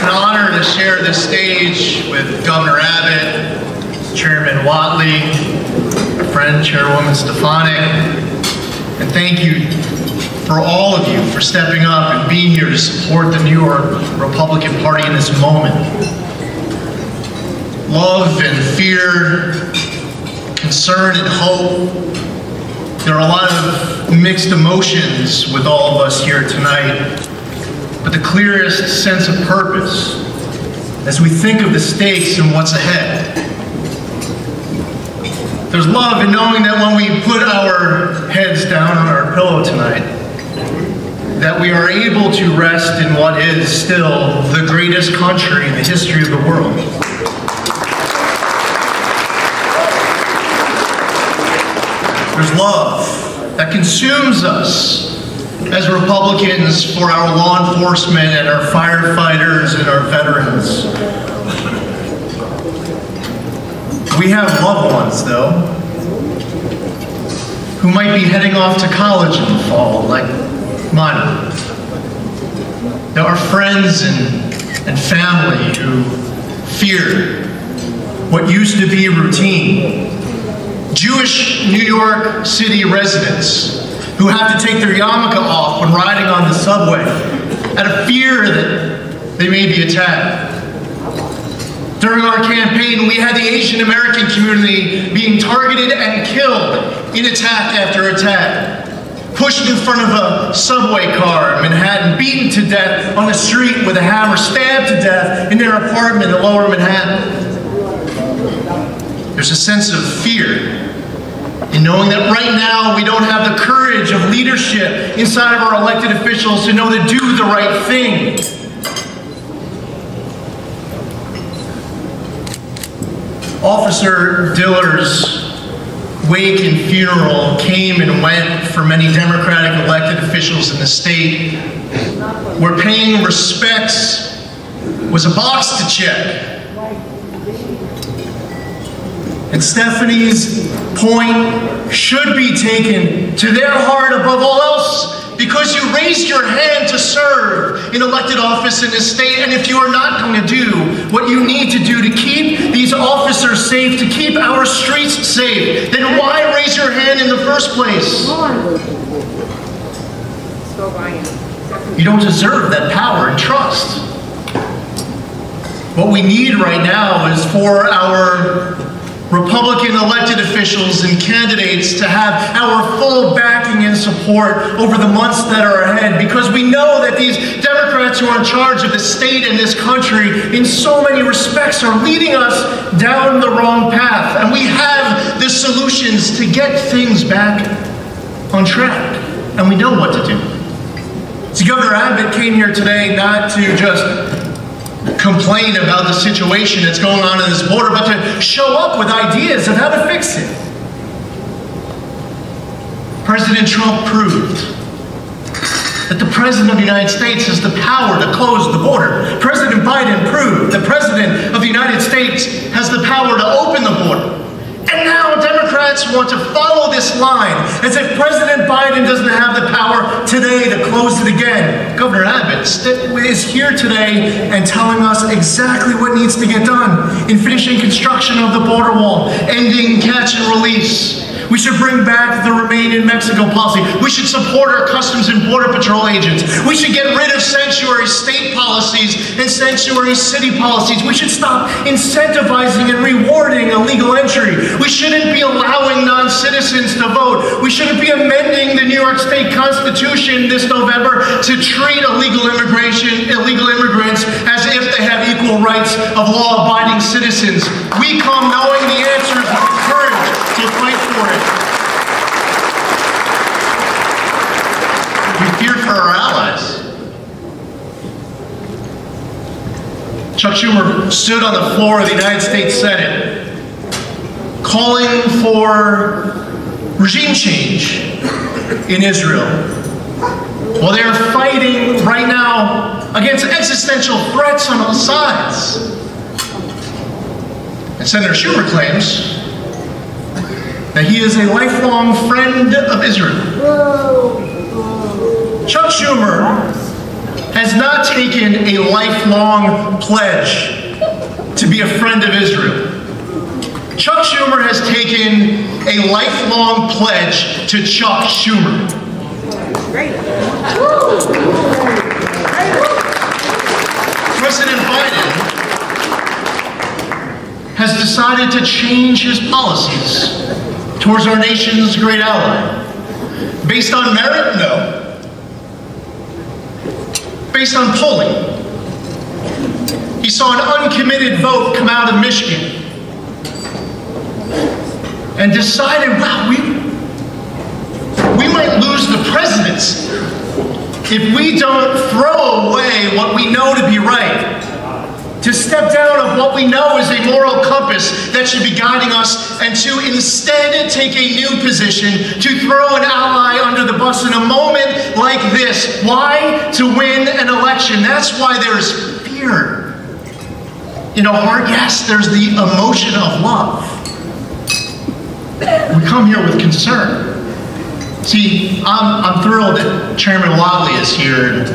an honor to share this stage with Governor Abbott, Chairman Whatley, my friend Chairwoman Stefanik, and thank you for all of you for stepping up and being here to support the New York Republican Party in this moment. Love and fear, concern and hope. There are a lot of mixed emotions with all of us here tonight, but the clearest sense of purpose as we think of the stakes and what's ahead. There's love in knowing that when we put our heads down on our pillow tonight, that we are able to rest in what is still the greatest country in the history of the world. There's love that consumes us as Republicans for our law enforcement and our firefighters and our veterans. We have loved ones, though, who might be heading off to college in the fall, like mine. There are friends and family who fear what used to be routine. Jewish New York City residents who have to take their yarmulke off when riding on the subway out of fear that they may be attacked. During our campaign, we had the Asian American community being targeted and killed in attack after attack. Pushed in front of a subway car in Manhattan, beaten to death on the street with a hammer, stabbed to death in their apartment in Lower Manhattan. There's a sense of fear in knowing that right now we don't have the courage of leadership inside of our elected officials to know to do the right thing. Officer Diller's wake and funeral came and went for many Democratic elected officials in the state, where paying respects was a box to check. And Stephanie's point should be taken to their heart above all else, because you raised your hand to serve in elected office in this state, and if you are not going to do what you need to do to keep these officers safe, to keep our streets safe, then why raise your hand in the first place? You don't deserve that power and trust. What we need right now is for our Republican elected officials and candidates to have our full backing and support over the months that are ahead, because we know that these Democrats who are in charge of the state and this country in so many respects are leading us down the wrong path, and we have the solutions to get things back on track, and we know what to do. So Governor Abbott came here today not to just complain about the situation that's going on in this border, but to show up with ideas of how to fix it. President Trump proved that the President of the United States has the power to close the border. President Biden proved the President of the United States has the power to open the border. And now Democrats want to follow this line as if President Biden doesn't have the power today to close it again. Governor Abbott is here today and telling us exactly what needs to get done in finishing construction of the border wall, ending catch and release. We should bring back the Remain in Mexico policy. We should support our Customs and Border Patrol agents. We should get rid of sanctuary state policies and sanctuary city policies. We should stop incentivizing and rewarding illegal entry. We shouldn't be allowing non-citizens to vote. We shouldn't be amending the New York State Constitution this November to treat illegal immigrants as if they have equal rights of law-abiding citizens. We come knowing the answers with the courage to fight for it. We fear for our allies. Chuck Schumer stood on the floor of the United States Senate calling for regime change in Israel, while they are fighting right now against existential threats on all sides. And Senator Schumer claims that he is a lifelong friend of Israel. Chuck Schumer has not taken a lifelong pledge to be a friend of Israel. Chuck Schumer has taken a lifelong pledge to Chuck Schumer. President Biden has decided to change his policies towards our nation's great ally. Based on merit? No. Based on polling. He saw an uncommitted vote come out of Michigan and decided, wow, we might lose the presidency if we don't throw away what we know to be right, to step down of what we know is a moral compass that should be guiding us, and to instead take a new position, to throw an ally under the bus in a moment like this. Why? To win an election. That's why there's fear in our heart. Yes, there's the emotion of love. We come here with concern. See, I'm thrilled that Chairman Whatley is here.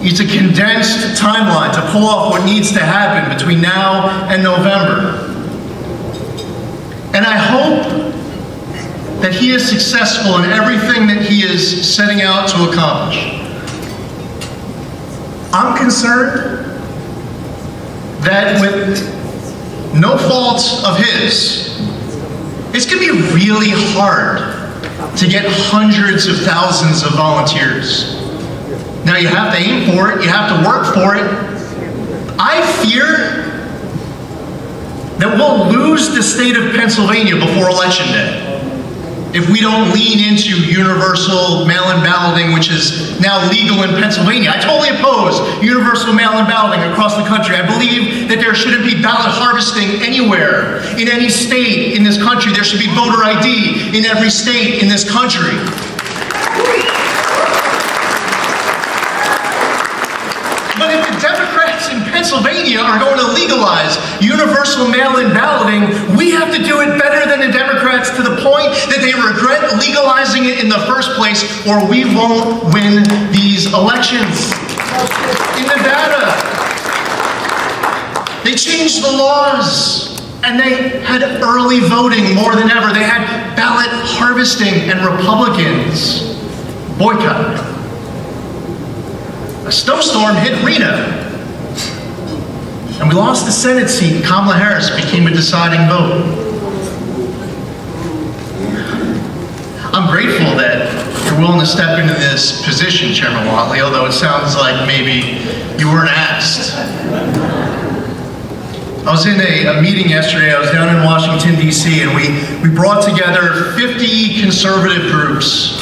It's a condensed timeline to pull off what needs to happen between now and November. And I hope that he is successful in everything that he is setting out to accomplish. I'm concerned that with no fault of his, it's going to be really hard to get hundreds of thousands of volunteers. Now you have to aim for it, you have to work for it. I fear that we'll lose the state of Pennsylvania before Election Day if we don't lean into universal mail-in balloting, which is now legal in Pennsylvania. I totally oppose universal mail-in balloting across the country. I believe that there shouldn't be ballot harvesting anywhere in any state in this country. There should be voter ID in every state in this country. But if the Democrats in Pennsylvania are going to legalize universal mail-in balloting, we have to do it better than the Democrats, to the point that they regret legalizing it in the first place, or we won't win these elections. In Nevada, they changed the laws, and they had early voting more than ever. They had ballot harvesting, and Republicans boycotted it. A snowstorm hit Reno, and we lost the Senate seat. Kamala Harris became a deciding vote. I'm grateful that you're willing to step into this position, Chairman Whatley, although it sounds like maybe you weren't asked. I was in a meeting yesterday. I was down in Washington, D.C., and we brought together 50 conservative groups,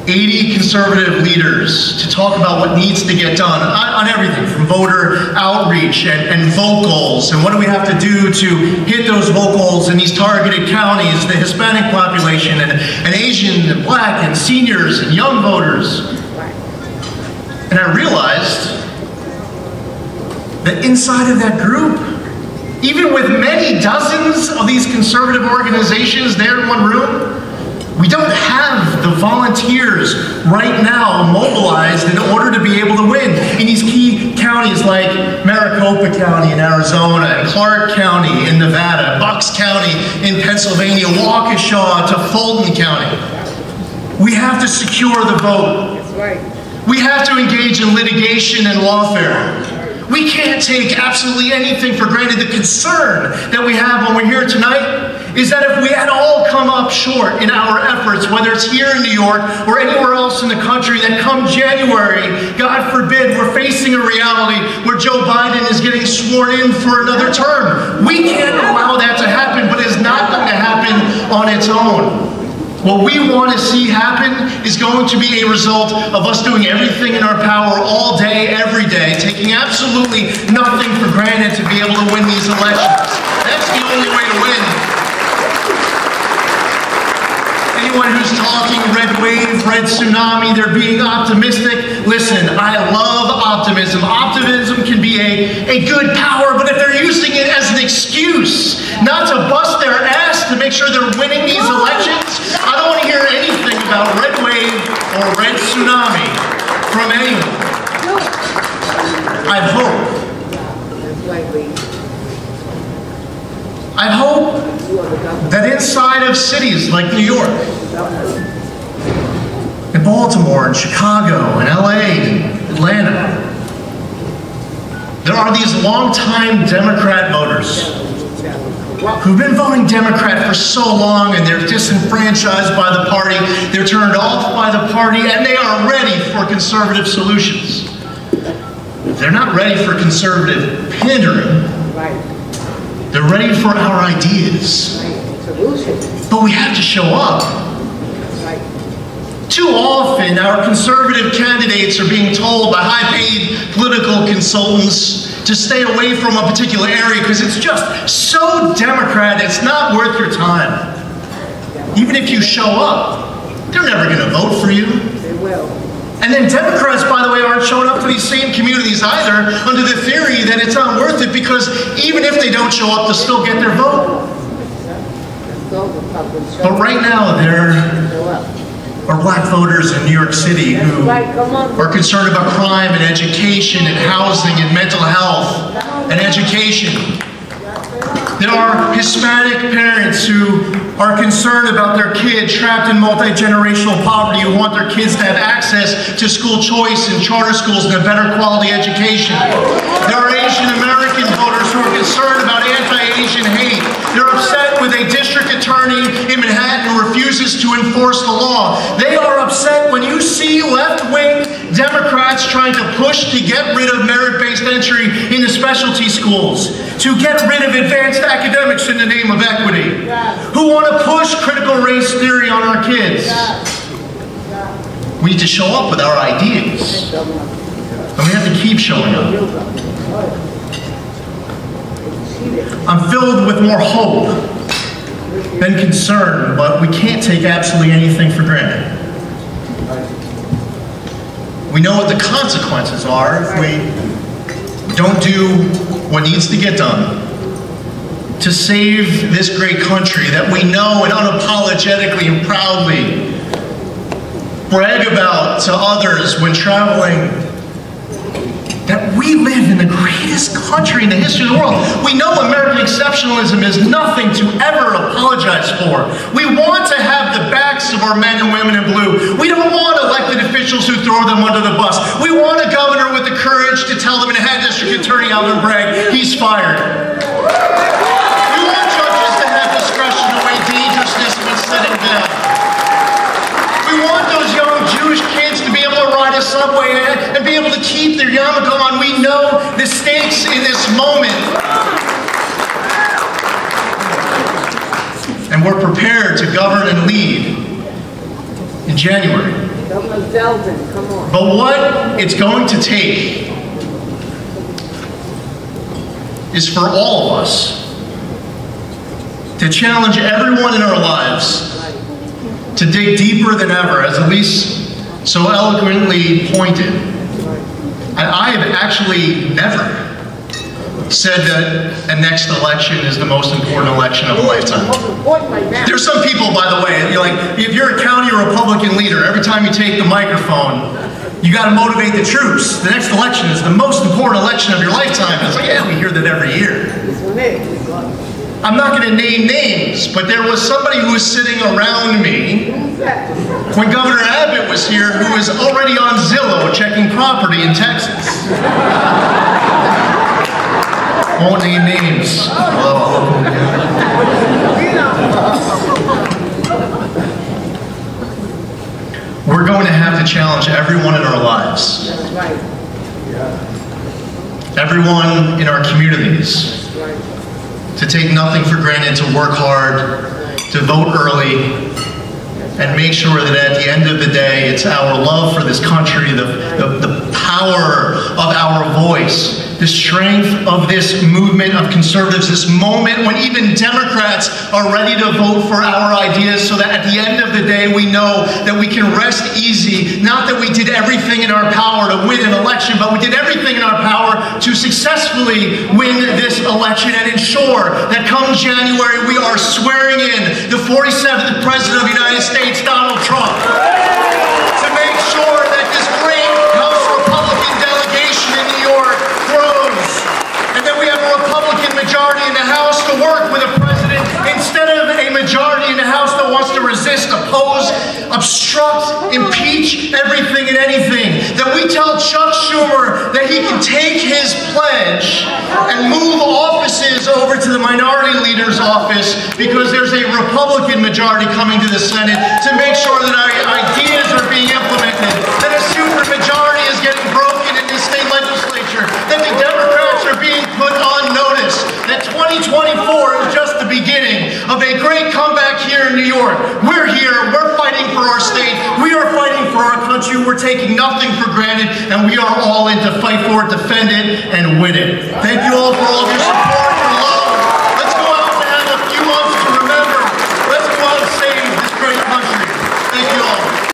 80 conservative leaders, to talk about what needs to get done on everything from voter outreach and vocals, and what do we have to do to hit those vocals in these targeted counties, the Hispanic population and Asian and Black and seniors and young voters. And I realized that inside of that group, even with many dozens of these conservative organizations there in one room, we don't have the volunteers right now mobilized in order to be able to win in these key counties like Maricopa County in Arizona, and Clark County in Nevada, Bucks County in Pennsylvania, Waukesha to Fulton County. We have to secure the vote. That's right. We have to engage in litigation and lawfare. We can't take absolutely anything for granted. The concern that we have when we're here tonight is that if we had all come up short in our efforts, whether it's here in New York or anywhere else in the country, that come January, God forbid, we're facing a reality where Joe Biden is getting sworn in for another term. We can't allow that to happen, but it's not going to happen on its own. What we want to see happen is going to be a result of us doing everything in our power all day, every day, taking absolutely nothing for granted to be able to win these elections. That's the only way to win. Anyone who's talking red wave, red tsunami, they're being optimistic. Listen, I love optimism. Optimism can be a good power, but if they're using it as an excuse not to bust their ass to make sure they're winning these elections, I don't want to hear anything about red wave or red tsunami from anyone. I hope that inside of cities like New York, and Baltimore, and Chicago, and LA, and Atlanta, there are these longtime Democrat voters who've been voting Democrat for so long, and they're disenfranchised by the party, they're turned off by the party, and they are ready for conservative solutions. They're not ready for conservative pandering. They're ready for our ideas. But we have to show up. Too often, our conservative candidates are being told by high-paid political consultants to stay away from a particular area because it's just so Democrat, it's not worth your time. Even if you show up, they're never going to vote for you. They will. And then Democrats, by the way, aren't showing up to these same communities either under the theory that it's not worth it because even if they don't show up, they'll still get their vote. But right now, there are black voters in New York City who are concerned about crime and education and housing and mental health and education. There are Hispanic parents who are concerned about their kids trapped in multi-generational poverty who want their kids to have access to school choice and charter schools and a better quality education. There are Asian American voters who are concerned about anti-Asian hate. They're upset with a district attorney in Manhattan who refuses to enforce the law. They are upset when you see left-wing Democrats trying to push to get rid of merit-based entry into specialty schools, to get rid of advanced academics in the name of equity, who want to push critical race theory on our kids. We need to show up with our ideas, and we have to keep showing up. I'm filled with more hope than concern, but we can't take absolutely anything for granted. We know what the consequences are if we don't do what needs to get done to save this great country that we know and unapologetically and proudly brag about to others when traveling, that we live in the greatest country in the history of the world. We know American exceptionalism is nothing to ever apologize for. We want to have the backs of our men and women in blue. We don't want elected officials who throw them under the bus. We want a governor with the courage to tell them and have District Attorney Alvin Bragg, he's fired. We want judges to have discretion to weigh dangerousness when setting bail. We want those young Jewish kids to be able to ride a subway and be able to keep their yarmulke on. We know the stakes in this moment. And we're prepared to govern and lead in January. Governor Zeldin, come on. But what it's going to take is for all of us to challenge everyone in our lives to dig deeper than ever, as Elise so eloquently pointed. I have actually never said that a next election is the most important election of a lifetime. There's some people, by the way, you're like, if you're a county Republican leader, every time you take the microphone, you got to motivate the troops. The next election is the most important election of your lifetime. It's like, yeah, we hear that every year. I'm not going to name names, but there was somebody who was sitting around me when Governor Abbott was here who was already on Zillow checking property in Texas. Won't name names. We're going to have to challenge everyone in our lives. That's right. Everyone in our communities. To take nothing for granted, to work hard, to vote early, and make sure that at the end of the day, it's our love for this country, the power of our voice, the strength of this movement of conservatives, this moment when even Democrats are ready to vote for our ideas, so that at the end of the day, we know that we can rest easy, not that we did everything in our power to win an election, but we did everything in our power to successfully win this election and ensure that come January, we are swearing in the 47th President of the United States, Donald Trump, to make sure that this great House Republican delegation to work with a president instead of a majority in the House that wants to resist, oppose, obstruct, impeach everything and anything. That we tell Chuck Schumer that he can take his pledge and move offices over to the minority leader's office because there's a Republican majority coming to the Senate to make sure that our ideas are being implemented, that a supermajority is getting broken in this state legislature, that the Democrats are being put on notice, that 2024 is just the beginning of a great comeback here in New York. We're here, we're fighting for our state, we are fighting for our country, we're taking nothing for granted, and we are all in to fight for it, defend it, and win it. Thank you all for all of your support.